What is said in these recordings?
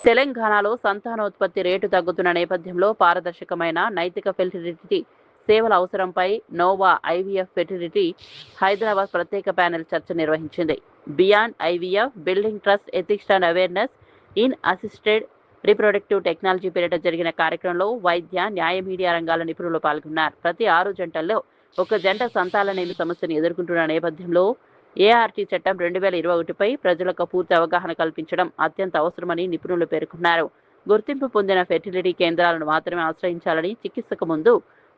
తెలంగాణలో సంతానోత్పత్తి రేటు తగ్గుతున్న నేపథ్యంలో పారదర్శకమైన నైతిక ఫెర్టిలిటీ సేవల అవసరంపై నోవా ఐవీఎఫ్ ఫెర్టిలిటీ హైదరాబాద్ ప్రత్యేక ప్యానెల్ చర్చ నిర్వహించింది. Beyond IVF building trust ethics and awareness in assisted reproductive technology పేరిట జరిగిన కార్యక్రమంలో వైద్య, న్యాయ, మీడియా రంగాల నిపుణులు పాల్గొన్నారు. ప్రతి 6 జంటల్లో ఒక జంట సంతానలేమి సమస్యను ఎదుర్కొంటున్న నేపథ్యంలో ఏఆర్టీ చట్టం 2021పై ప్రజలకు పూర్తి అవగాహన కల్పించడం అత్యంత అవసరమని నిపుణులు పేర్కొన్నారు. గుర్తింపు పొందిన ఫెర్టిలిటీ కేంద్రాలను మాత్రమే ఆశ్రయించాలని, చికిత్సకు ముందు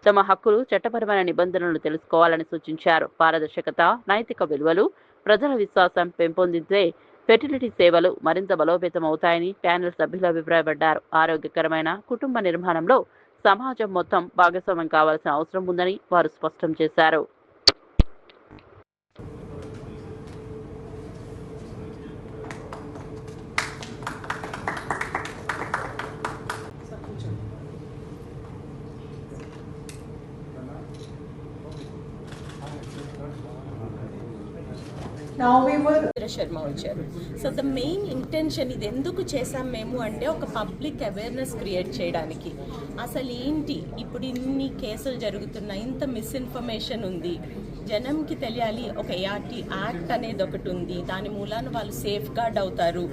తమ హక్కులు, చట్టపరమైన నిబంధనలను తెలుసుకోవాలని సూచించారు. పారదర్శకత, నైతిక విలువలు, ప్రజల విశ్వాసం పెంపొందించే ఫెర్టిలిటీ సేవలు మరింత బలోపేతం అవుతాయని ప్యానెల్ సభ్యులు అభిప్రాయపడ్డారు. ఆరోగ్యకరమైన కుటుంబ నిర్మాణంలో సమాజం మొత్తం భాగస్వామ్యం కావాల్సిన అవసరం ఉందని వారు స్పష్టం చేశారు. శర్మ వచ్చారు. సో ద మెయిన్ ఇంటెన్షన్ ఇది ఎందుకు చేసాం మేము అంటే ఒక పబ్లిక్ అవేర్నెస్ క్రియేట్ చేయడానికి. అసలు ఏంటి ఇప్పుడు ఇన్ని కేసులు జరుగుతున్నాయి, ఇంత మిస్ఇన్ఫర్మేషన్ ఉంది, జనంకి తెలియాలి. ఒక ఏఆర్టీ యాక్ట్ అనేది ఒకటి ఉంది, దాని మూలాన వాళ్ళు సేఫ్ గార్డ్ అవుతారు.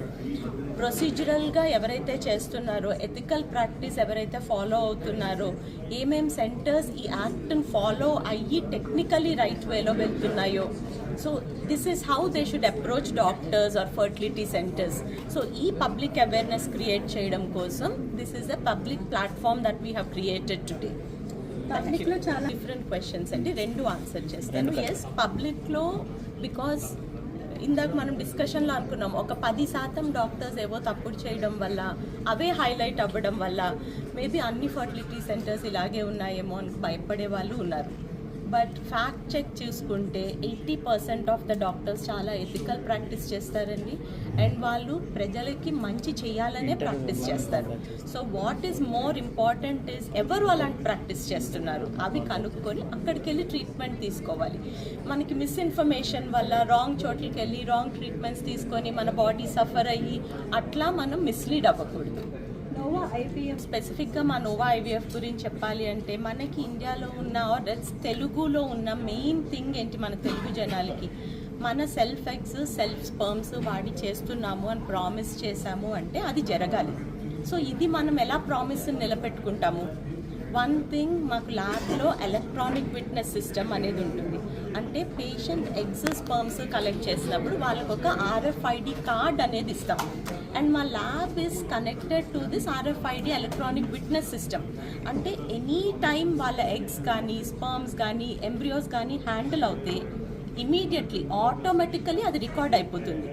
ప్రొసీజరల్గా ఎవరైతే చేస్తున్నారో, ఎథికల్ ప్రాక్టీస్ ఎవరైతే ఫాలో అవుతున్నారో, ఏమేం సెంటర్స్ ఈ యాక్ట్ని ఫాలో అయ్యి టెక్నికలీ రైట్ వేలో వెళ్తున్నాయో, so this is how they should approach doctors or fertility centres. So ఈ పబ్లిక్ అవేర్నెస్ క్రియేట్ చేయడం కోసం this is a public platform that we have created today. పబ్లిక్లో చాలా డిఫరెంట్ క్వశ్చన్స్ అండి, రెండు ఆన్సర్ చేస్తాను. ఎస్, పబ్లిక్లో బికాజ్ ఇందాక మనం డిస్కషన్లో అనుకున్నాం, ఒక 10% డాక్టర్స్ ఏవో తప్పుడు చేయడం వల్ల, అవే హైలైట్ అవ్వడం వల్ల మేబీ అన్ని ఫర్టిలిటీ సెంటర్స్ ఇలాగే ఉన్నాయేమో అని భయపడే వాళ్ళు ఉన్నారు. బట్ ఫ్యాక్ట్ చెక్ చూసుకుంటే 80% ఆఫ్ ద డాక్టర్స్ చాలా ఎథికల్ ప్రాక్టీస్ చేస్తారండి. అండ్ వాళ్ళు ప్రజలకి మంచి చేయాలనే ప్రాక్టీస్ చేస్తారు. So what is more important is ఎవరు అలాంటి ప్రాక్టీస్ చేస్తున్నారు అవి కనుక్కొని అక్కడికి వెళ్ళి ట్రీట్మెంట్ తీసుకోవాలి. మనకి మిస్ఇన్ఫర్మేషన్ వల్ల రాంగ్ చోట్లకి వెళ్ళి రాంగ్ ట్రీట్మెంట్స్ తీసుకొని మన బాడీ సఫర్ అయ్యి అట్లా మనం మిస్లీడ్ అవ్వకూడదు. నోవా ఐవీఎఫ్ స్పెసిఫిక్గా మా నోవా ఐవీఎఫ్ గురించి చెప్పాలి అంటే మనకి ఇండియాలో ఉన్న తెలుగులో ఉన్న మెయిన్ థింగ్ ఏంటి, మన తెలుగు జనాలకి మన సెల్ఫ్ ఎగ్స్, సెల్ఫ్ స్పర్మ్స్ వాడి చేస్తున్నాము అని ప్రామిస్ చేశాము అంటే అది జరగాలి. సో ఇది మనం ఎలా ప్రామిస్ నిలబెట్టుకుంటాము? వన్ థింగ్, మాకు ల్యాబ్లో ఎలక్ట్రానిక్ విట్నెస్ సిస్టమ్ అనేది ఉంటుంది. అంటే పేషెంట్ ఎగ్స్, స్పర్మ్స్ కలెక్ట్ చేసినప్పుడు వాళ్ళకు ఒక RFID కార్డ్ అనేది ఇస్తాం. అండ్ మా lab is connected to this RFID electronic witness system. అంటే ఎనీ టైం వాళ్ళ ఎగ్స్ కానీ, స్పర్మ్స్ కానీ, ఎంబ్రియోస్ కానీ హ్యాండిల్ అవుతే ఇమీడియట్లీ ఆటోమేటికలీ అది రికార్డ్ అయిపోతుంది.